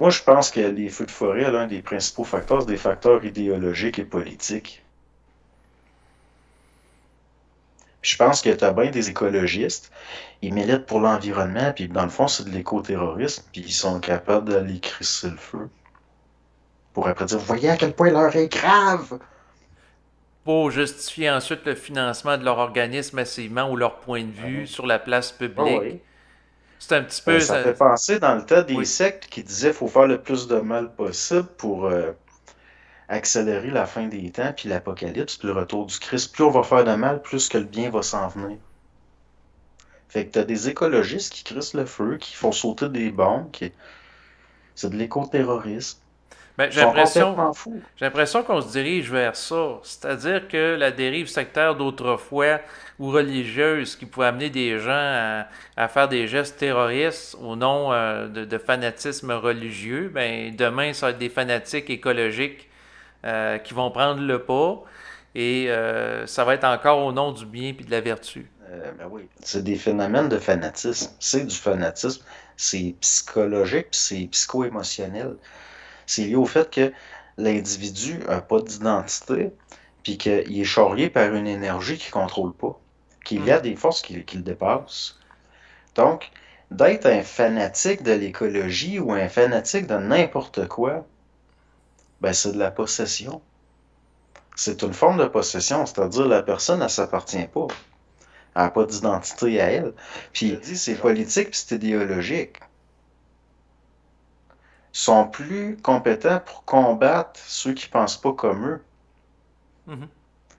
Moi, je pense que les feux de forêt, l'un des principaux facteurs, c'est des facteurs idéologiques et politiques. Puis je pense que t'as bien des écologistes, ils militent pour l'environnement, puis dans le fond, c'est de l'écoterrorisme, puis ils sont capables d'aller crisser le feu. Pour après dire, vous voyez à quel point l'heure est grave! Pour justifier ensuite le financement de leur organisme massivement ou leur point de vue Mhm. sur la place Oh publique. oui. C'est un petit peu Ça ça. fait penser dans le temps des Oui. sectes qui disaient qu'il faut faire le plus de mal possible pour accélérer la fin des temps, puis l'apocalypse, puis le retour du Christ. Plus on va faire de mal, plus que le bien va s'en venir. Fait que t'as des écologistes qui crissent le feu, qui font sauter des bombes, c'est de l'écoterrorisme. Ben, Ils sont complètement fous. j'ai l'impression qu'on se dirige vers ça. C'est-à-dire que la dérive sectaire d'autrefois ou religieuse qui pouvait amener des gens à faire des gestes terroristes au nom de fanatisme religieux, ben, demain, ça va être des fanatiques écologiques qui vont prendre le pas et ça va être encore au nom du bien et de la vertu. Ben oui, c'est des phénomènes de fanatisme. C'est du fanatisme. C'est psychologique, puis c'est psycho-émotionnel. C'est lié au fait que l'individu n'a pas d'identité, puis qu'il est charrié par une énergie qu'il ne contrôle pas, qu'il y a Mhm. des forces qui le dépassent. Donc, d'être un fanatique de l'écologie ou un fanatique de n'importe quoi, ben c'est de la possession. C'est une forme de possession, c'est-à-dire la personne, elle s'appartient pas. Elle n'a pas d'identité à elle. Puis, dit, c'est politique puis c'est idéologique. Ils sont plus compétents pour combattre ceux qui pensent pas comme eux Mhm.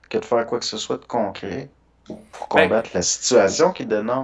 que de faire quoi que ce soit de concret pour Ben, combattre la situation qui dénonce.